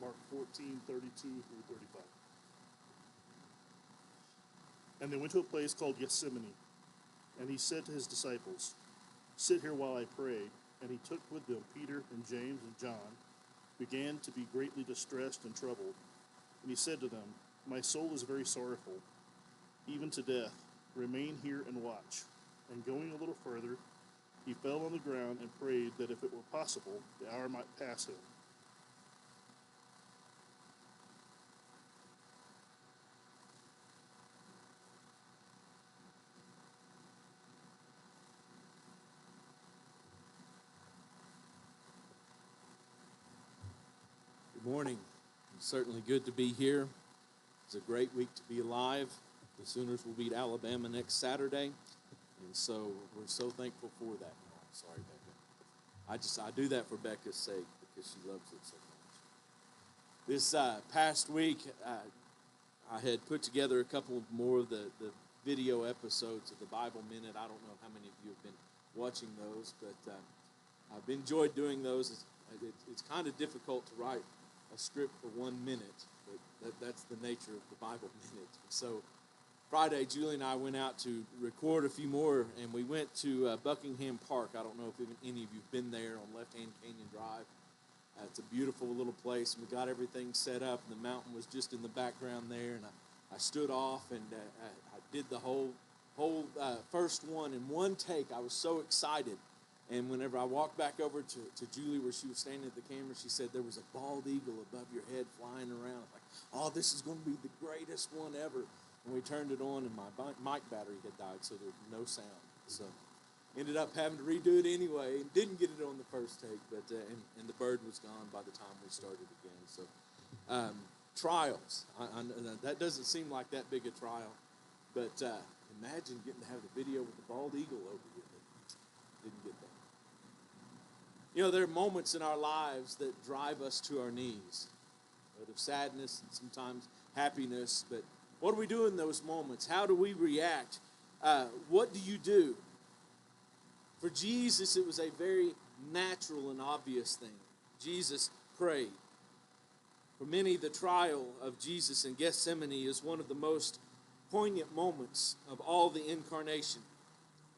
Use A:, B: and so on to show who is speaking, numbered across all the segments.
A: Mark 14:32 through 35. And they went to a place called Gethsemane, and he said to his disciples, "Sit here while I pray." And he took with them Peter and James and John, began to be greatly distressed and troubled. And he said to them, "My soul is very sorrowful, even to death. Remain here and watch." And going a little further, he fell on the ground and prayed that if it were possible, the hour might pass him.
B: Good morning. It's certainly good to be here. It's a great week to be alive. The Sooners will beat Alabama next Saturday, and so we're so thankful for that. No, I'm sorry, Becca. I do that for Becca's sake because she loves it so much. This past week, I had put together a couple more of the video episodes of the Bible Minute. I don't know how many of you have been watching those, but I've enjoyed doing those. It's kind of difficult to write a script for 1 minute, but that's the nature of the Bible Minute. So Friday, Julie and I went out to record a few more, and we went to Buckingham Park. I don't know if any of you have been there on Left Hand Canyon Drive. It's a beautiful little place, and we got everything set up, and the mountain was just in the background there, and I stood off, and I did the whole first one in one take. I was so excited. And whenever I walked back over to Julie where she was standing at the camera, she said there was a bald eagle above your head flying around. Like, oh, this is going to be the greatest one ever. And we turned it on, and my mic battery had died, so there was no sound. So ended up having to redo it anyway, and didn't get it on the first take, but and the bird was gone by the time we started again. So trials. I that doesn't seem like that big a trial, but imagine getting to have the video with the bald eagle over you. Didn't get that. You know, there are moments in our lives that drive us to our knees, out of sadness and sometimes happiness. But what do we do in those moments? How do we react? What do you do? For Jesus, it was a very natural and obvious thing. Jesus prayed. For many, the trial of Jesus in Gethsemane is one of the most poignant moments of all the incarnation,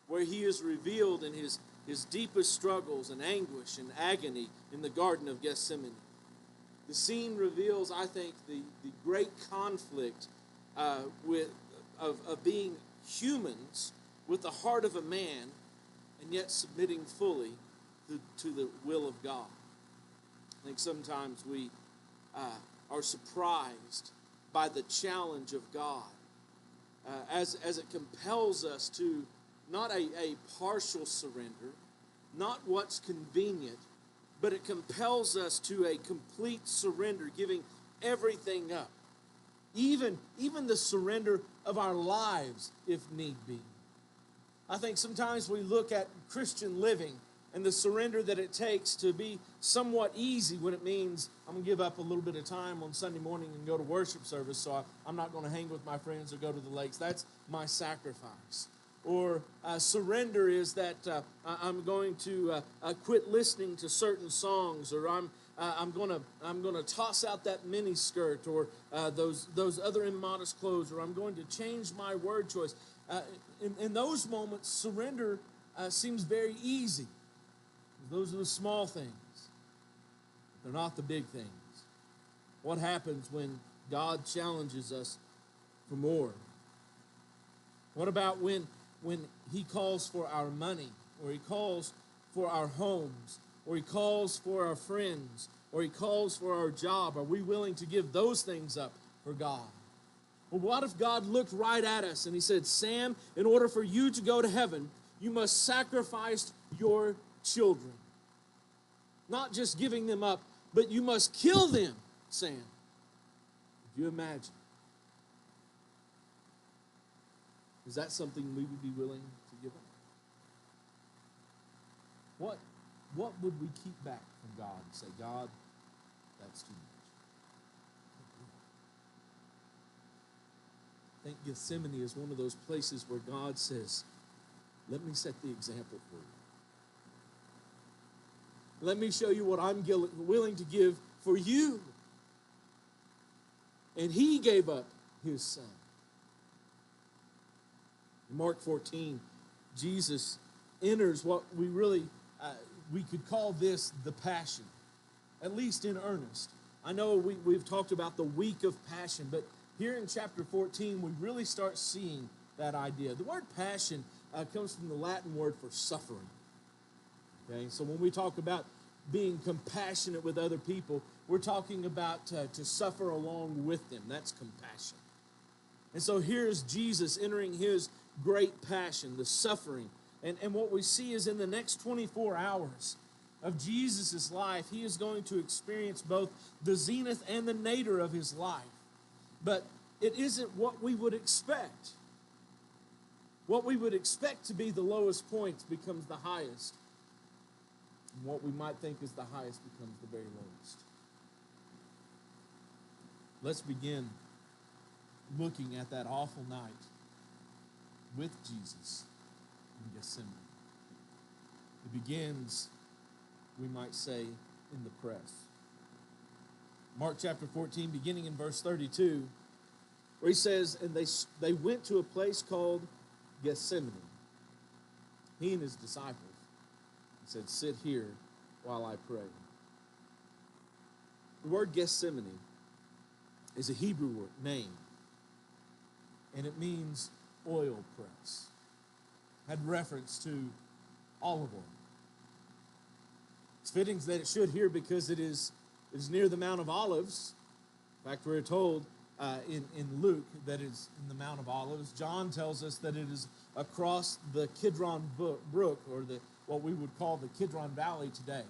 B: where he is revealed in his deepest struggles and anguish and agony in the Garden of Gethsemane. The scene reveals, I think, the great conflict of being humans with the heart of a man and yet submitting fully to the will of God. I think sometimes we are surprised by the challenge of God as it compels us to not a partial surrender, not what's convenient, but it compels us to a complete surrender, giving everything up, even the surrender of our lives if need be. I think sometimes we look at Christian living and the surrender that it takes to be somewhat easy when it means I'm going to give up a little bit of time on Sunday morning and go to worship service, so I'm not going to hang with my friends or go to the lakes. That's my sacrifice. Or surrender is that I'm going to quit listening to certain songs, or I'm going to toss out that mini skirt, or those other immodest clothes, or I'm going to change my word choice. In those moments, surrender seems very easy. Those are the small things. They're not the big things. What happens when God challenges us for more? What about when he calls for our money, or he calls for our homes, or he calls for our friends, or he calls for our job? Are we willing to give those things up for God? Well, what if God looked right at us and he said, Sam, in order for you to go to heaven, you must sacrifice your children. Not just giving them up, but you must kill them, Sam. Could you imagine? Is that something we would be willing to give up? What would we keep back from God and say, God, that's too much? I think Gethsemane is one of those places where God says, let me set the example for you. Let me show you what I'm willing to give for you. and he gave up his son. In Mark 14, Jesus enters what we could call this the Passion, at least in earnest. I know we've talked about the week of Passion, but here in chapter 14, we really start seeing that idea. The word passion comes from the Latin word for suffering. Okay, so when we talk about being compassionate with other people, we're talking about to suffer along with them. That's compassion. And so here's Jesus entering his great passion, the suffering. And what we see is in the next 24 hours of Jesus' life, he is going to experience both the zenith and the nadir of his life. But it isn't what we would expect. What we would expect to be the lowest point becomes the highest. And what we might think is the highest becomes the very lowest. Let's begin looking at that awful night with Jesus in Gethsemane. It begins, we might say, in the press. Mark chapter 14, beginning in verse 32, where he says, and they went to a place called Gethsemane. He and his disciples. He said, sit here while I pray. The word Gethsemane is a Hebrew word, name, and it means oil press. Had reference to olive oil. It's fitting that it should here because it is near the Mount of Olives. In fact, we're told in Luke that it's in the Mount of Olives. John tells us that it is across the Kidron Brook, or what we would call the Kidron Valley today.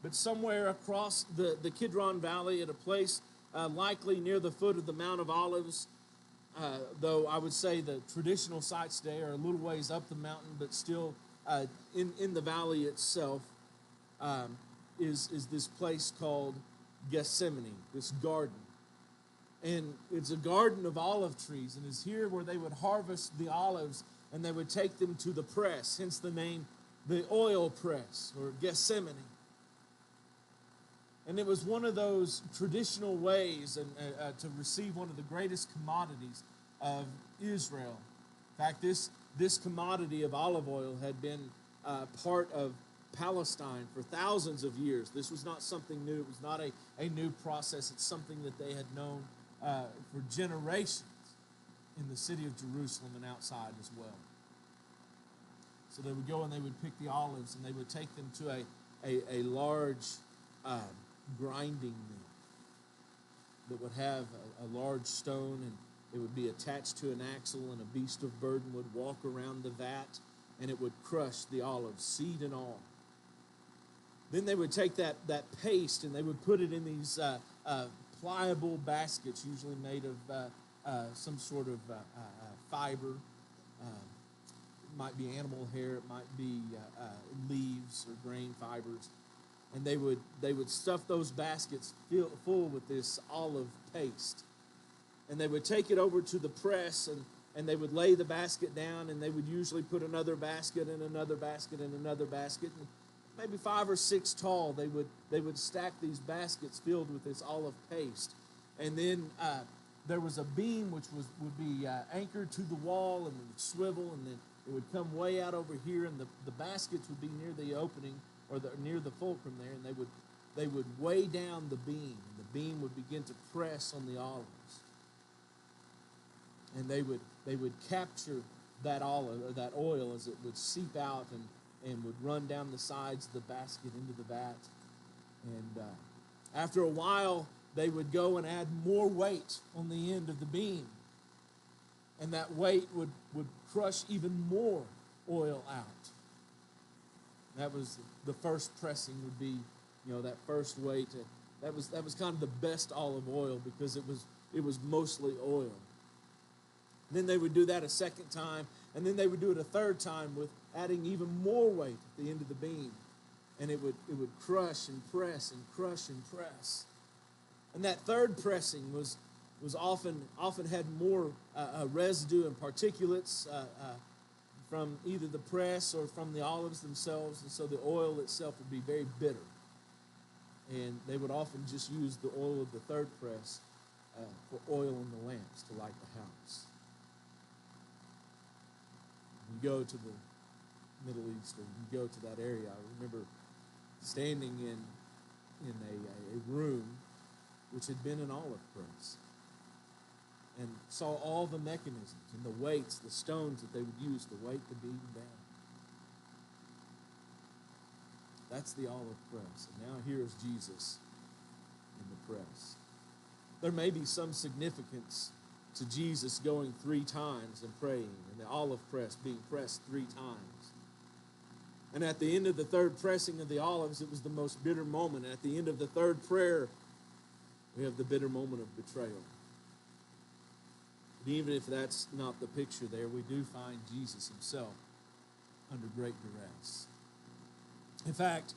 B: But somewhere across the Kidron Valley at a place likely near the foot of the Mount of Olives, though I would say the traditional sites today are a little ways up the mountain, but still in the valley itself is this place called Gethsemane, this garden. And it's a garden of olive trees, and it's here where they would harvest the olives and they would take them to the press, hence the name, the oil press, or Gethsemane. And it was one of those traditional ways to receive one of the greatest commodities of Israel. In fact, this commodity of olive oil had been part of Palestine for thousands of years. This was not something new. It was not a new process. It's something that they had known for generations in the city of Jerusalem and outside as well. So they would go and they would pick the olives and they would take them to a large grinding mill that would have a large stone, and it would be attached to an axle, and a beast of burden would walk around the vat, and it would crush the olives, seed and all. Then they would take that paste and they would put it in these pliable baskets, usually made of some sort of fiber. It might be animal hair, it might be leaves or grain fibers. And they would stuff those baskets full with this olive paste. And they would take it over to the press, and they would lay the basket down, and they would usually put another basket and another basket and another basket. And maybe 5 or 6 tall, they would stack these baskets filled with this olive paste. And then there was a beam which would be anchored to the wall, and it would swivel, and then it would come way out over here, and the baskets would be near the opening, or near the fulcrum there, and they would weigh down the beam, and the beam would begin to press on the olives. And they would capture that olive, or that oil, as it would seep out and would run down the sides of the basket into the vat. And after a while, they would go and add more weight on the end of the beam. And that weight would crush even more oil out. That was the first pressing would be, that first weight. That was kind of the best olive oil because it was mostly oil. Then they would do that a second time, and then they would do it a third time with adding even more weight at the end of the beam. And it would crush and press and crush and press. And that third pressing was often had more residue and particulates from either the press or from the olives themselves, and so the oil itself would be very bitter. And they would often just use the oil of the third press for oil in the lamps to light the house. You go to the Middle East, or you go to that area. I remember standing in a room which had been an olive press, and saw all the mechanisms and the weights, the stones that they would use to weight the beam down. That's the olive press. And now here is Jesus in the press. There may be some significance to Jesus going 3 times and praying, and the olive press being pressed 3 times. And at the end of the 3rd pressing of the olives, it was the most bitter moment. And at the end of the 3rd prayer, we have the bitter moment of betrayal. But even if that's not the picture there, we do find Jesus himself under great duress. In fact,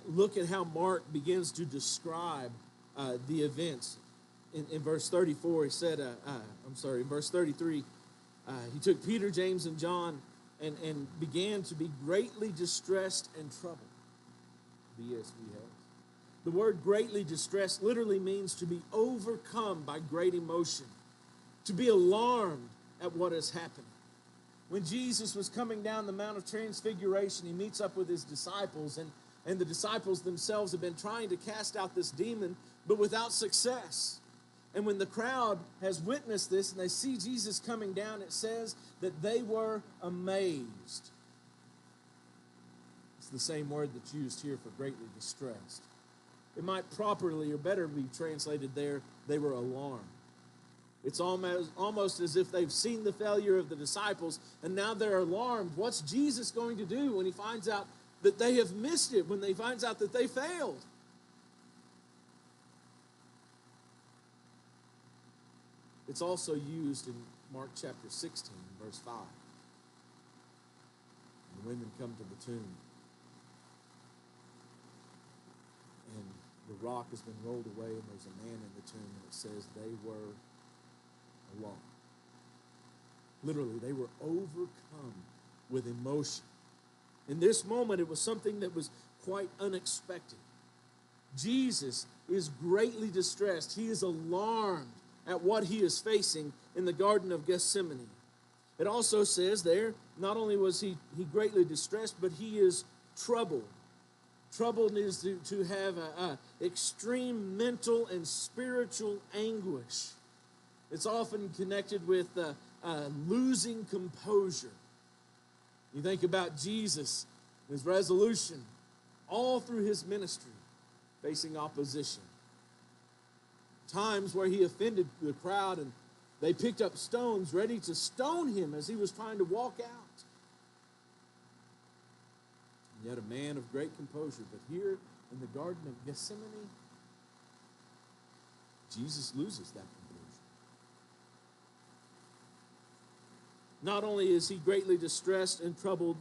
B: look at how Mark begins to describe the events. In verse 34, he said, in verse 33, he took Peter, James, and John and began to be greatly distressed and troubled. The ESV has. The word greatly distressed literally means to be overcome by great emotion, to be alarmed at what has happened. When Jesus was coming down the Mount of Transfiguration, he meets up with his disciples, and the disciples themselves have been trying to cast out this demon, but without success. And when the crowd has witnessed this and they see Jesus coming down, it says that they were amazed. It's the same word that's used here for greatly distressed. It might properly or better be translated there, they were alarmed. It's almost as if they've seen the failure of the disciples, and now they're alarmed. What's Jesus going to do when he finds out that they have missed it, when he finds out that they failed? It's also used in Mark chapter 16, verse 5. The women come to the tomb, and the rock has been rolled away, and there's a man in the tomb, and it says they were alarmed. Literally, they were overcome with emotion. In this moment, it was something that was quite unexpected. Jesus is greatly distressed. He is alarmed at what he is facing in the Garden of Gethsemane. It also says there, not only was he greatly distressed, but he is troubled. Troubled is to have a extreme mental and spiritual anguish. It's often connected with losing composure. You think about Jesus, his resolution, all through his ministry, facing opposition. Times where he offended the crowd and they picked up stones ready to stone him as he was trying to walk out. And yet a man of great composure. But here in the Garden of Gethsemane, Jesus loses that composure. Not only is he greatly distressed and troubled,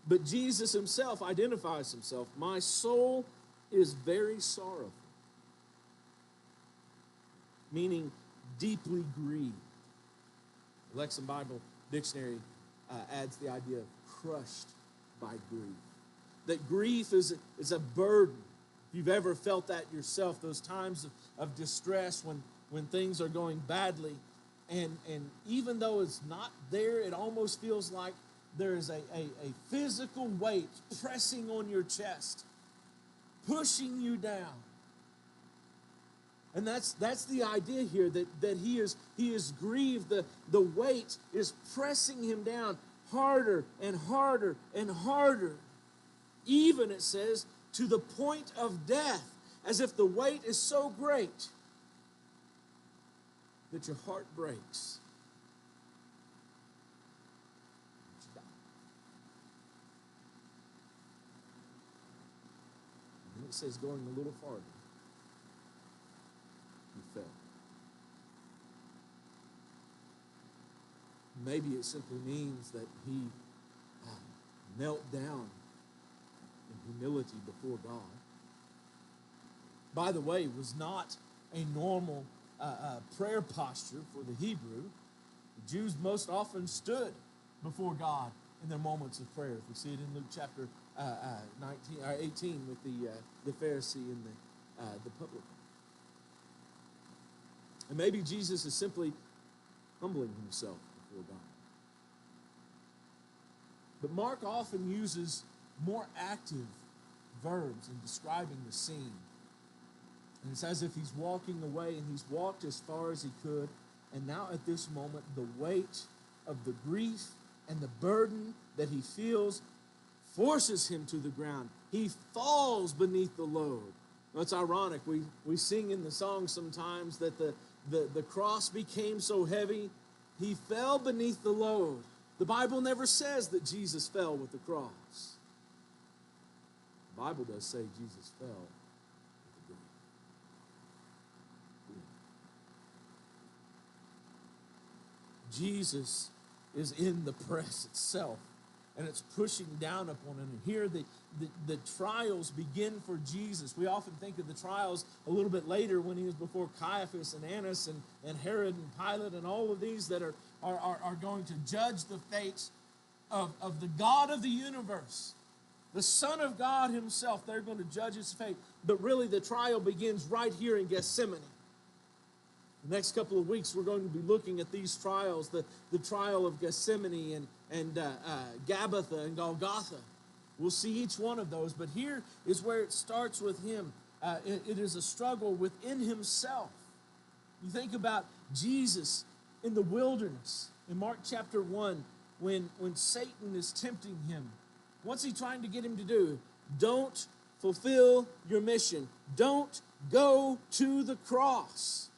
B: but Jesus himself identifies himself. My soul is very sorrowful. Meaning deeply grieved. The Lexham Bible Dictionary adds the idea of crushed by grief. That grief is a burden. If you've ever felt that yourself, those times of distress when things are going badly, and even though it's not there, it almost feels like there is a physical weight pressing on your chest, pushing you down. And that's the idea here, that he is grieved. The weight is pressing him down harder and harder and harder. Even, it says, to the point of death, as if the weight is so great that your heart breaks. And it says, going a little farther, he fell. Maybe it simply means that he knelt down in humility before God. By the way, it was not a normal prayer posture for the Hebrew. The Jews most often stood before God in their moments of prayer. We see it in Luke chapter 18 with the Pharisee and the publican. And maybe Jesus is simply humbling himself before God. But Mark often uses more active verbs in describing the scene. And it's as if he's walking away, and he's walked as far as he could. And now at this moment, the weight of the grief and the burden that he feels forces him to the ground. He falls beneath the load. Now, it's ironic. We sing in the song sometimes that the cross became so heavy, he fell beneath the load. The Bible never says that Jesus fell with the cross. The Bible does say Jesus fell with the grief. Jesus is in the press itself, and it's pushing down upon him. And here the trials begin for Jesus. We often think of the trials a little bit later when he was before Caiaphas and Annas and Herod and Pilate and all of these that are going to judge the fates of the God of the universe. The Son of God himself, they're going to judge his fate. But really the trial begins right here in Gethsemane. The next couple of weeks, we're going to be looking at these trials, the trial of Gethsemane and Gabbatha and Golgotha. We'll see each one of those, but here is where it starts with him. It is a struggle within himself. You think about Jesus in the wilderness, in Mark chapter 1, when Satan is tempting him. What's he trying to get him to do? Don't fulfill your mission. Don't go to the cross.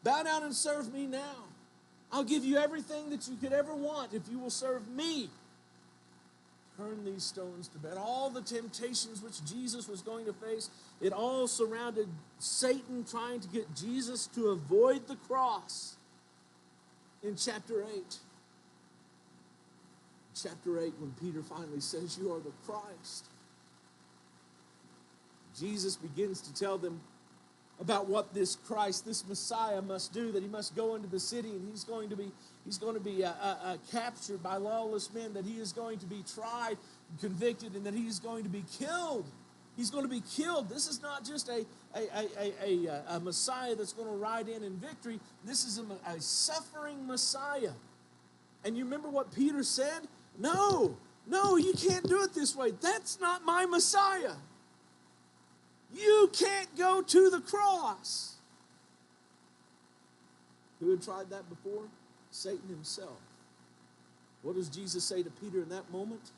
B: Bow down and serve me now. I'll give you everything that you could ever want if you will serve me. Turn these stones to bread. All the temptations which Jesus was going to face, it all surrounded Satan trying to get Jesus to avoid the cross. In chapter 8. Chapter 8, when Peter finally says, "You are the Christ," Jesus begins to tell them about what this Christ, this Messiah must do, that he must go into the city and he's going to be captured by lawless men, that he is going to be tried, convicted, and that he is going to be killed. He's going to be killed. This is not just a Messiah that's going to ride in victory. This is a suffering Messiah. And you remember what Peter said? No, you can't do it this way. That's not my Messiah. You can't go to the cross. Who had tried that before? Satan himself. What does Jesus say to Peter in that moment?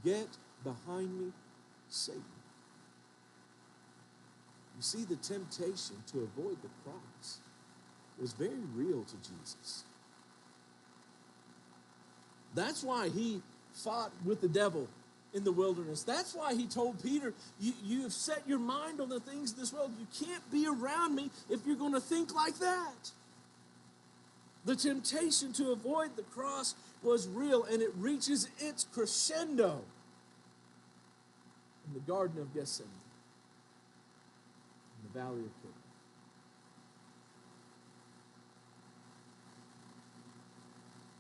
B: Get behind me, Satan. You see, the temptation to avoid the cross was very real to Jesus. That's why he fought with the devil in the wilderness. That's why he told Peter, you have set your mind on the things of this world. You can't be around me if you're going to think like that. The temptation to avoid the cross was real, and it reaches its crescendo in the Garden of Gethsemane, in the Valley of Kidron.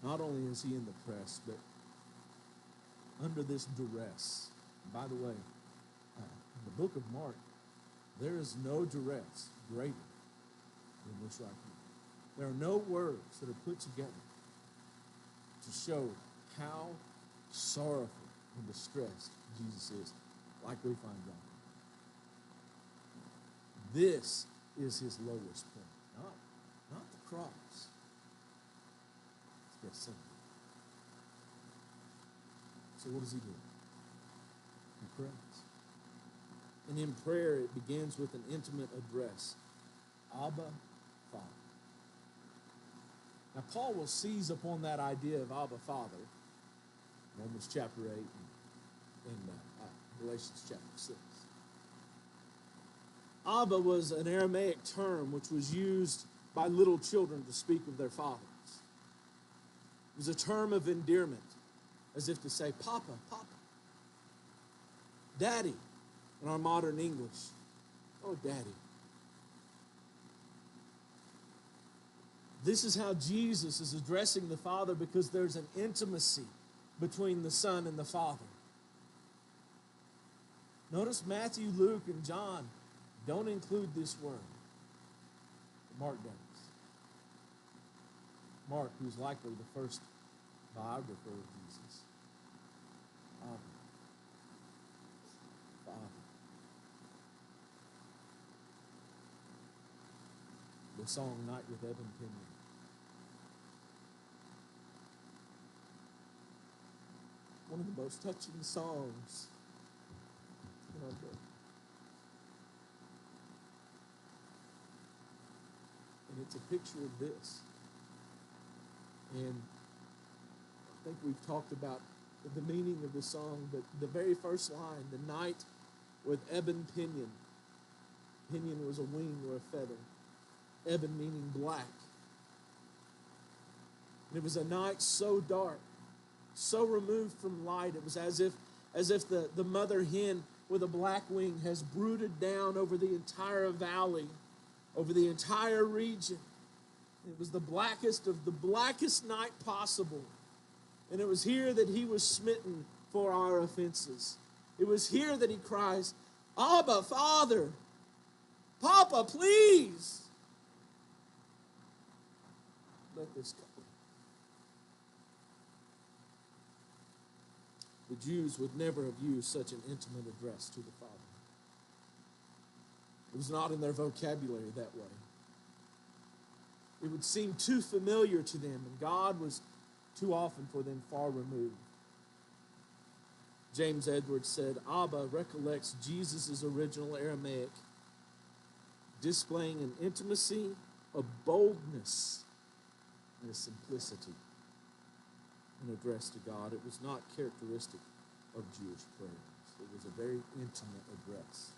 B: Not only is he in the press, but under this duress. By the way, in the book of Mark, there is no duress greater than this right here. There are no words that are put together to show how sorrowful and distressed Jesus is, like we find God. This is his lowest point, not the cross. It's Gethsemane. So what does he do? He prays. And in prayer, it begins with an intimate address. Abba, Father. Now, Paul will seize upon that idea of Abba, Father, Romans chapter 8 and Galatians chapter 6. Abba was an Aramaic term which was used by little children to speak of their fathers. It was a term of endearment, as if to say, Papa, Papa. Daddy, in our modern English. Oh, Daddy. This is how Jesus is addressing the Father, because there's an intimacy between the Son and the Father. Notice Matthew, Luke, and John don't include this word. Mark does. Mark, who's likely the first biographer of Jesus. Father. The song Night with Evan Pinion. One of the most touching songs in our book. And it's a picture of this. And I think we've talked about the meaning of the song, but the very first line, the night with ebon pinion. Pinion was a wing or a feather. Ebon meaning black. And it was a night so dark, so removed from light. It was as if the mother hen with a black wing has brooded down over the entire valley, over the entire region. It was the blackest of the blackest night possible. And it was here that he was smitten for our offenses. It was here that he cries, Abba, Father, Papa, please, let this go. The Jews would never have used such an intimate address to the Father. It was not in their vocabulary that way. It would seem too familiar to them, and God was too often for them far removed. James Edwards said, Abba recollects Jesus' original Aramaic, displaying an intimacy, a boldness, and a simplicity in address to God. It was not characteristic of Jewish prayers. It was a very intimate address.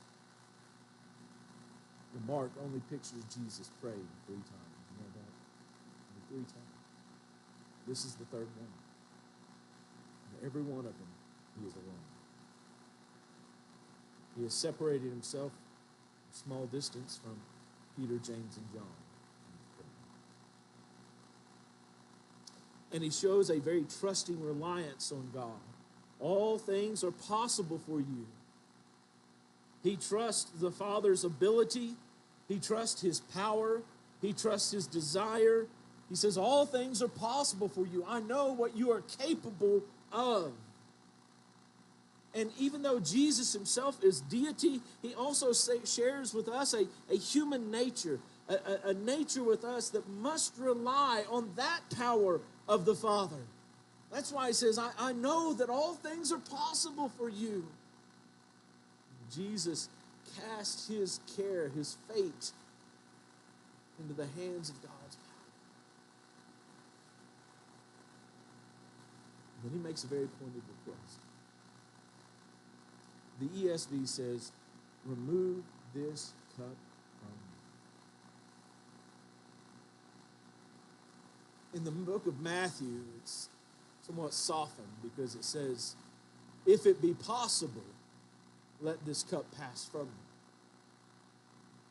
B: The Mark only pictures Jesus praying 3 times. You know that? Only 3 times. This is the 3rd one. And every one of them, he is alone. He has separated himself a small distance from Peter, James, and John. And he shows a very trusting reliance on God. All things are possible for you. He trusts the Father's ability. He trusts his power. He trusts his desire. He says, all things are possible for you. I know what you are capable of. And even though Jesus himself is deity, he also shares with us a human nature, a nature with us that must rely on that power of the Father. That's why he says, I know that all things are possible for you. Jesus cast his care, his fate, into the hands of God's power. And then he makes a very pointed request. The ESV says, remove this cup from me. In the book of Matthew, it's somewhat softened because it says, if it be possible, let this cup pass from me.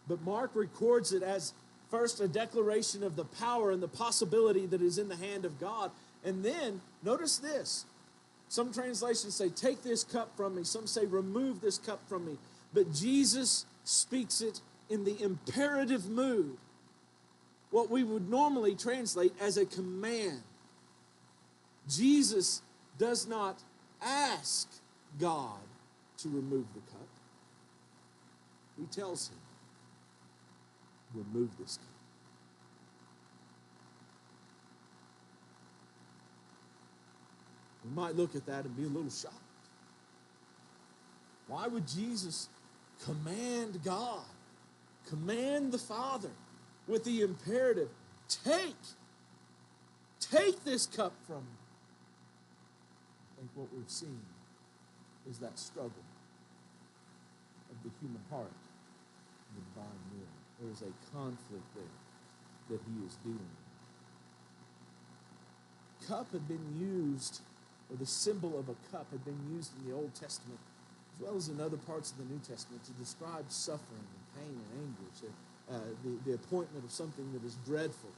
B: But Mark records it as first a declaration of the power and the possibility that is in the hand of God. And then, notice this. Some translations say, take this cup from me. Some say, remove this cup from me. But Jesus speaks it in the imperative mood. What we would normally translate as a command. Jesus does not ask God to remove the cup. He tells him, remove this cup. We might look at that and be a little shocked. Why would Jesus command God, command the Father with the imperative, take this cup from me? I think what we've seen is that struggle of the human heart and the divine will. There is a conflict there that he is dealing with. Cup had been used, or the symbol of a cup had been used in the Old Testament, as well as in other parts of the New Testament, to describe suffering and pain and anguish, the appointment of something that is dreadful.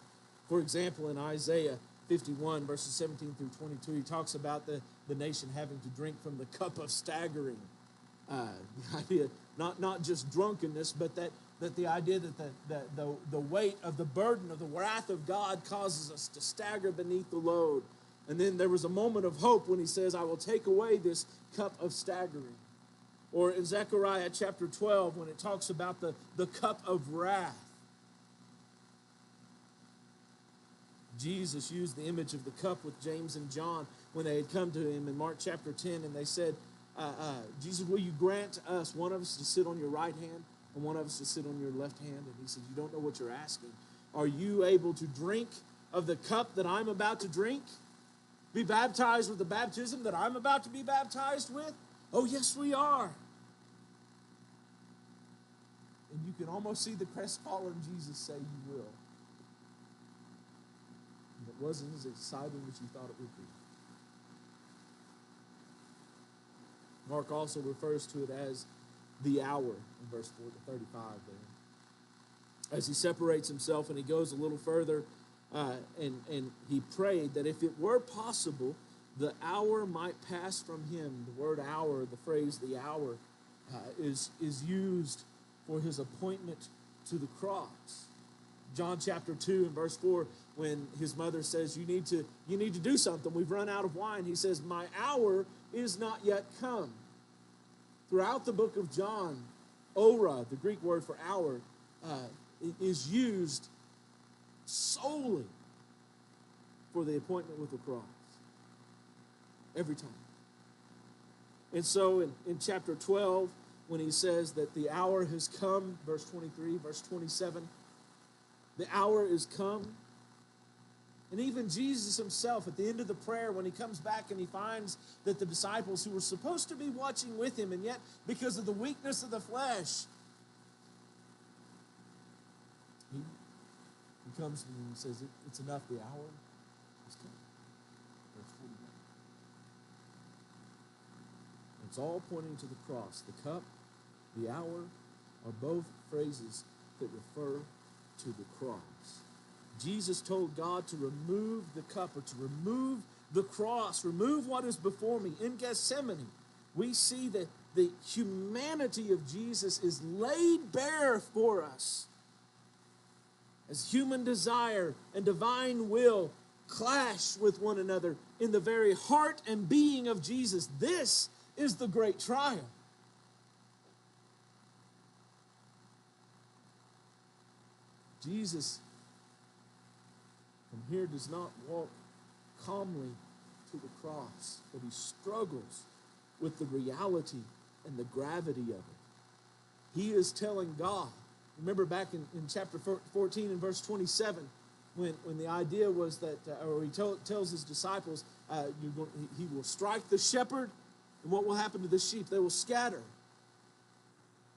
B: For example, in Isaiah 51, verses 17 through 22, he talks about the nation having to drink from the cup of staggering. The idea, not just drunkenness, but that that the idea that the weight of the burden of the wrath of God causes us to stagger beneath the load. And then there was a moment of hope when he says, I will take away this cup of staggering. Or in Zechariah chapter 12, when it talks about the cup of wrath. Jesus used the image of the cup with James and John when they had come to him in Mark chapter 10, and they said, Jesus, will you grant us, one of us to sit on your right hand and one of us to sit on your left hand? And he said, you don't know what you're asking. Are you able to drink of the cup that I'm about to drink? Be baptized with the baptism that I'm about to be baptized with? Oh, yes, we are. And you can almost see the crestfallen Jesus say, you will. And it wasn't as exciting as you thought it would be. Mark also refers to it as the hour in verse 35 there. As he separates himself and he goes a little further, and he prayed that if it were possible, the hour might pass from him. The word hour, the phrase the hour, is used for his appointment to the cross. John chapter 2 and verse 4, when his mother says, you need to do something. We've run out of wine. He says, my hour is not yet come. Throughout the book of John, ora, the Greek word for hour, is used solely for the appointment with the cross. Every time. And so in chapter 12, when he says that the hour has come, verse 23, verse 27, the hour is come. And even Jesus himself, at the end of the prayer, when he comes back and he finds that the disciples who were supposed to be watching with him, and yet because of the weakness of the flesh, he comes to them and says, it's enough, the hour is come. Verse 41. It's all pointing to the cross. The cup, the hour, are both phrases that refer to the cross. Jesus told God to remove the cup, or to remove the cross, remove what is before me. In Gethsemane, we see that the humanity of Jesus is laid bare for us. As human desire and divine will clash with one another in the very heart and being of Jesus, this is the great trial. Jesus from here does not walk calmly to the cross, but he struggles with the reality and the gravity of it. He is telling God, remember back in chapter 14 and verse 27, when the idea was that, or he tells his disciples, he will strike the shepherd, and what will happen to the sheep? They will scatter.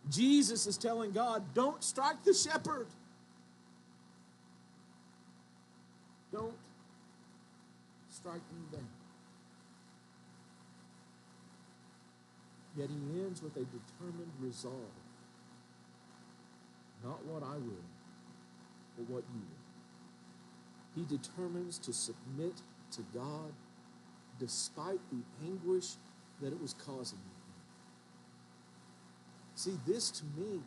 B: Jesus is telling God, don't strike the shepherd. Don't strike me down. Yet he ends with a determined resolve. Not what I will, but what you will. He determines to submit to God despite the anguish that it was causing him. See, this to me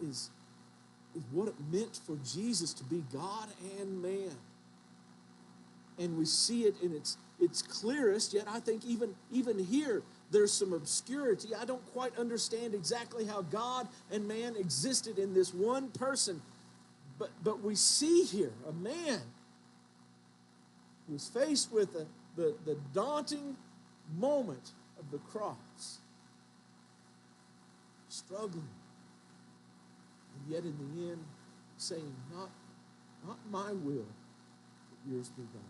B: is what it meant for Jesus to be God and man. And we see it in its clearest, yet I think even here, there's some obscurity. I don't quite understand exactly how God and man existed in this one person. But we see here a man who's faced with the daunting moment of the cross, struggling, and yet in the end saying, not my will, but yours be done.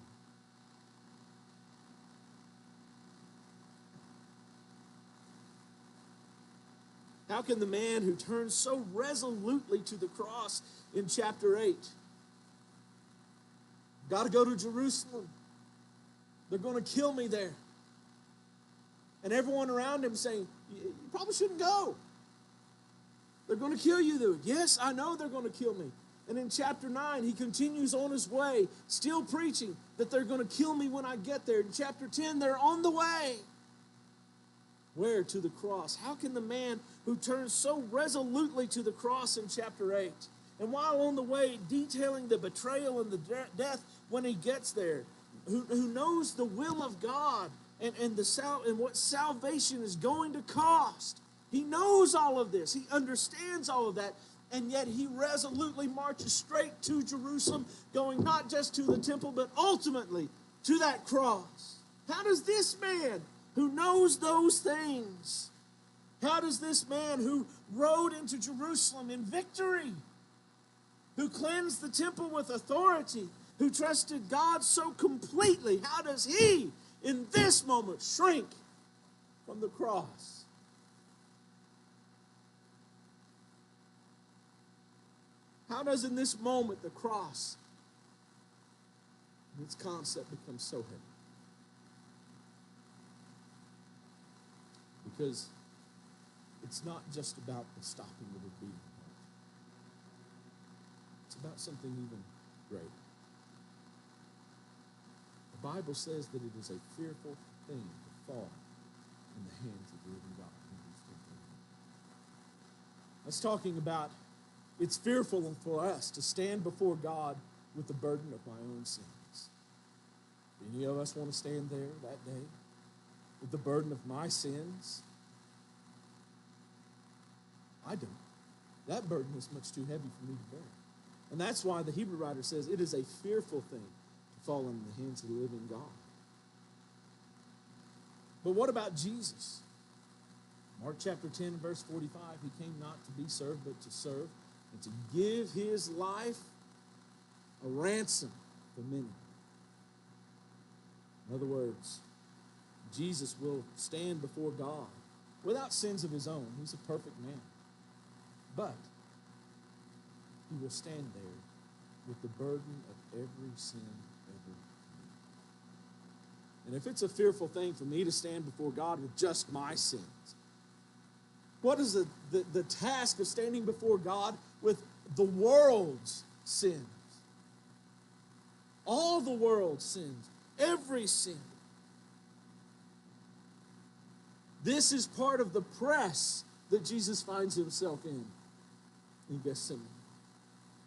B: How can the man who turns so resolutely to the cross in chapter 8, got to go to Jerusalem, they're going to kill me there, and everyone around him saying, you probably shouldn't go. They're going to kill you there. Yes, I know they're going to kill me. And in chapter 9, he continues on his way, still preaching that they're going to kill me when I get there. In chapter 10, they're on the way. Where? To the cross. How can the man who turns so resolutely to the cross in chapter 8, and while on the way detailing the betrayal and the death when he gets there, who knows the will of God and what salvation is going to cost. He knows all of this. He understands all of that. And yet he resolutely marches straight to Jerusalem, going not just to the temple, but ultimately to that cross. How does this man who knows those things, how does this man who rode into Jerusalem in victory, who cleansed the temple with authority, who trusted God so completely, how does he, in this moment, shrink from the cross? How does, in this moment, the cross, its concept becomes so heavy? Because it's not just about the stopping of the beating heart. It's about something even greater. The Bible says that it is a fearful thing to fall in the hands of the living God. That's talking about it's fearful for us to stand before God with the burden of my own sins. Any of us want to stand there that day with the burden of my sins? I don't. That burden is much too heavy for me to bear. And that's why the Hebrew writer says it is a fearful thing to fall in the hands of the living God. But what about Jesus? Mark chapter 10, verse 45, he came not to be served, but to serve, and to give his life a ransom for many. In other words, Jesus will stand before God without sins of his own. He's a perfect man. But he will stand there with the burden of every sin ever committed. And if it's a fearful thing for me to stand before God with just my sins, what is the task of standing before God with the world's sins? All the world's sins. Every sin. This is part of the press that Jesus finds himself in Gethsemane.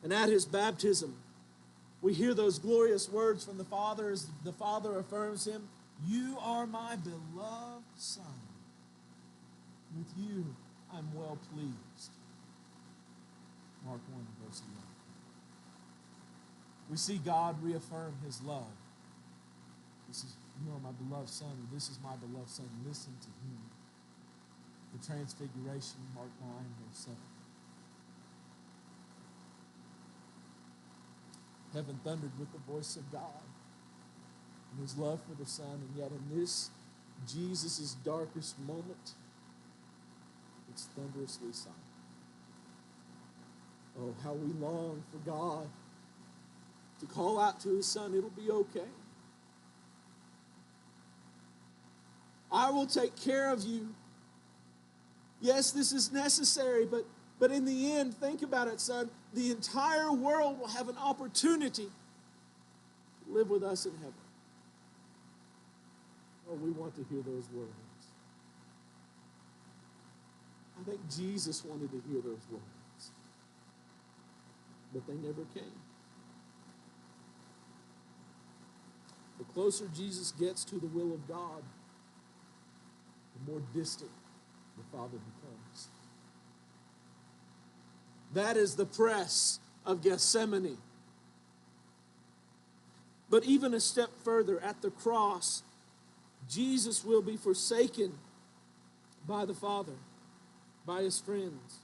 B: And at his baptism, we hear those glorious words from the Father as the Father affirms him, "You are my beloved Son. With you I'm well pleased." Mark 1, verse 11. We see God reaffirm his love. You are my beloved Son, this is my beloved Son. Listen to him. The Transfiguration, Mark 9, verse 7. Heaven thundered with the voice of God and his love for the Son, and yet in this Jesus' darkest moment, it's thunderously silent. Oh, how we long for God to call out to his Son, "It'll be okay. I will take care of you. Yes, this is necessary, but in the end, think about it, son. The entire world will have an opportunity to live with us in heaven." Oh, we want to hear those words. I think Jesus wanted to hear those words, but they never came. The closer Jesus gets to the will of God, the more distant the Father becomes. That is the press of Gethsemane. But even a step further, at the cross, Jesus will be forsaken by the Father, by his friends,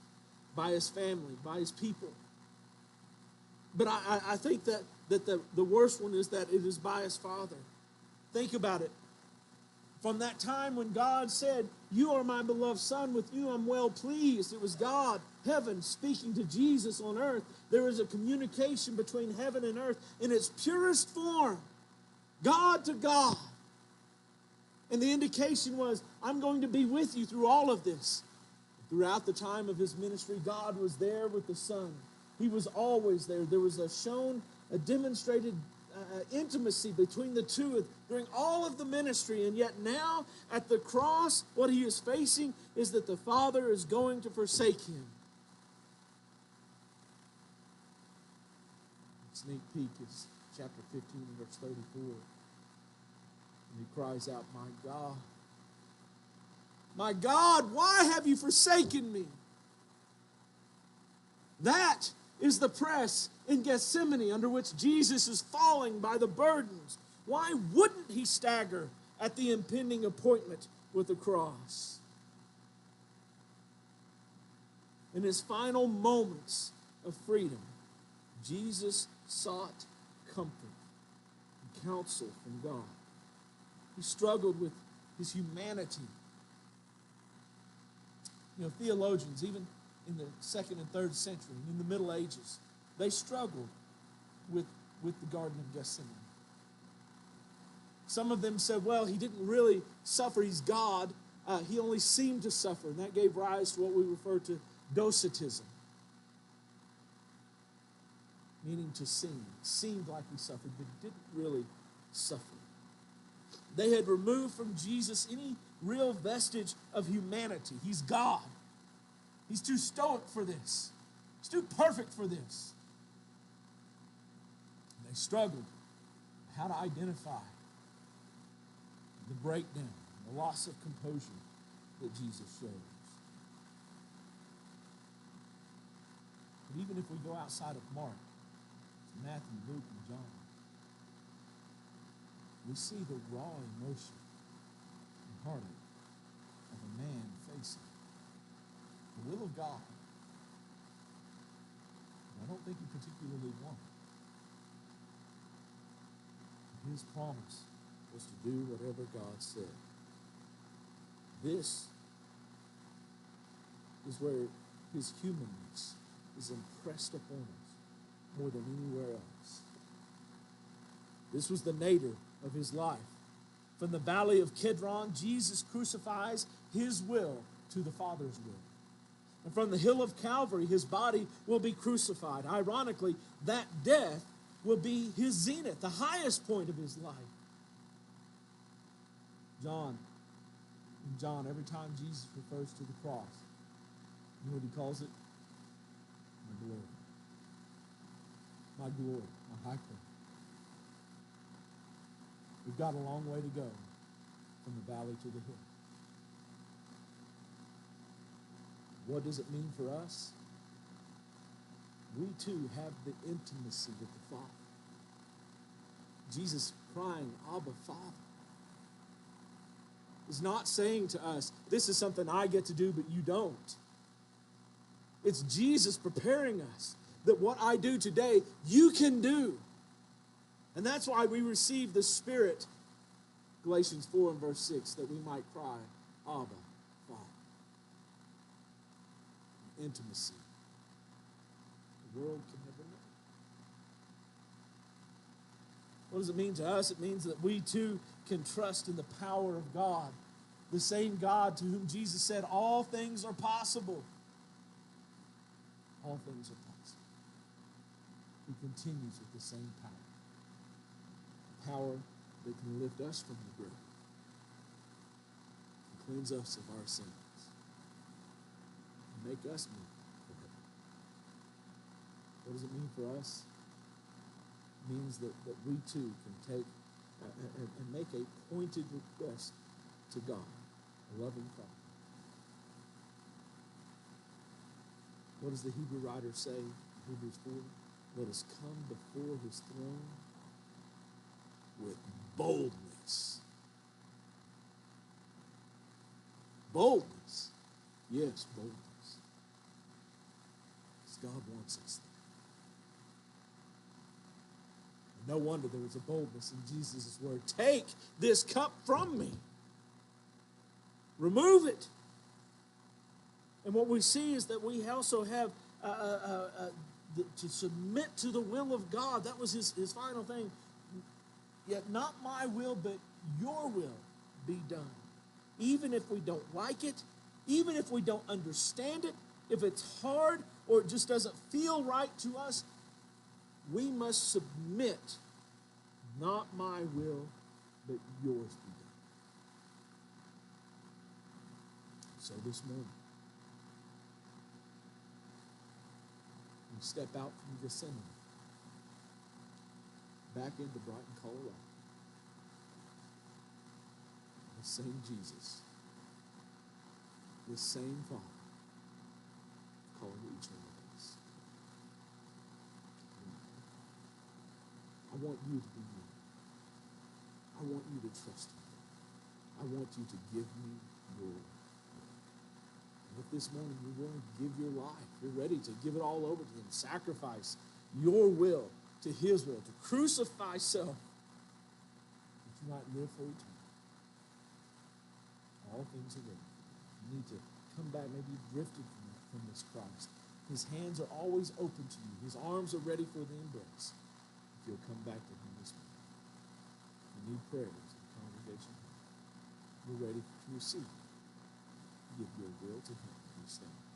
B: by his family, by his people. But I think that the worst one is that it is by his Father. Think about it. From that time when God said, "You are my beloved Son, with you I'm well pleased," it was God, heaven, speaking to Jesus on earth. There was a communication between heaven and earth in its purest form, God to God. And the indication was, I'm going to be with you through all of this. Throughout the time of his ministry, God was there with the Son. He was always there. There was a demonstrated intimacy between the two during all of the ministry. And yet now at the cross, what he is facing is that the Father is going to forsake him. Sneak peek is chapter 15, verse 34. And he cries out, my God, why have you forsaken me? That is the press in Gethsemane under which Jesus is falling by the burdens. Why wouldn't he stagger at the impending appointment with the cross? In his final moments of freedom, Jesus sought comfort and counsel from God. He struggled with his humanity. Theologians, even in the 2nd and 3rd century, in the Middle Ages, they struggled with the Garden of Gethsemane. Some of them said, well, he didn't really suffer. He's God. He only seemed to suffer. And that gave rise to what we refer to docetism, meaning to seem. It seemed like he suffered, but he didn't really suffer. They had removed from Jesus any real vestige of humanity. He's God. He's too stoic for this. He's too perfect for this. And they struggled how to identify the breakdown, the loss of composure that Jesus shows. But even if we go outside of Mark, Matthew, Luke, and John, we see the raw emotion and heartache of a man facing the will of God. And I don't think he particularly wanted. His promise was to do whatever God said. This is where his humanness is impressed upon us more than anywhere else. This was the nadir of his life. From the valley of Kidron, Jesus crucifies his will to the Father's will. And from the hill of Calvary, his body will be crucified. Ironically, that death will be his zenith, the highest point of his life. John, every time Jesus refers to the cross, you know what he calls it? My glory. My glory, my high point. We've got a long way to go from the valley to the hill. What does it mean for us? We too have the intimacy with the Father. Jesus crying, Abba, Father, is not saying to us, this is something I get to do, but you don't. It's Jesus preparing us that what I do today, you can do. And that's why we receive the Spirit, Galatians 4 and verse 6, that we might cry, Abba, Father. Intimacy. The world can never know. What does it mean to us? It means that we too can trust in the power of God. The same God to whom Jesus said, all things are possible. All things are possible. He continues with the same power. The power that can lift us from the grave and cleanse us of our sins and make us meet for heaven. What does it mean for us? It means that we too can take and make a pointed request to God, a loving Father. What does the Hebrew writer say in Hebrews 4? Let us come before his throne with boldness. Boldness. Yes, boldness. Because God wants us there. No wonder there was a boldness in Jesus' word. Take this cup from me. Remove it. And what we see is that we also have to submit to the will of God. That was his final thing. Yet not my will, but your will be done. Even if we don't like it, even if we don't understand it, if it's hard or it just doesn't feel right to us, we must submit Not my will, but yours be done. So this morning, we step out from Gethsemane, back into Brighton, Colorado. The same Jesus, the same Father, calling each one of us. I want you to be you. I want you to trust me. I want you to give me your will. And if this morning you're willing to give your life, you're ready to give it all over to him, sacrifice your will to his will, to crucify self, that you might live for eternity. All things are ready. You need to come back. Maybe you've drifted from this Christ. His hands are always open to you. His arms are ready for the embrace. If you'll come back to him this morning. You need prayers in the congregation. We're ready to receive. Give your will to him. We stand.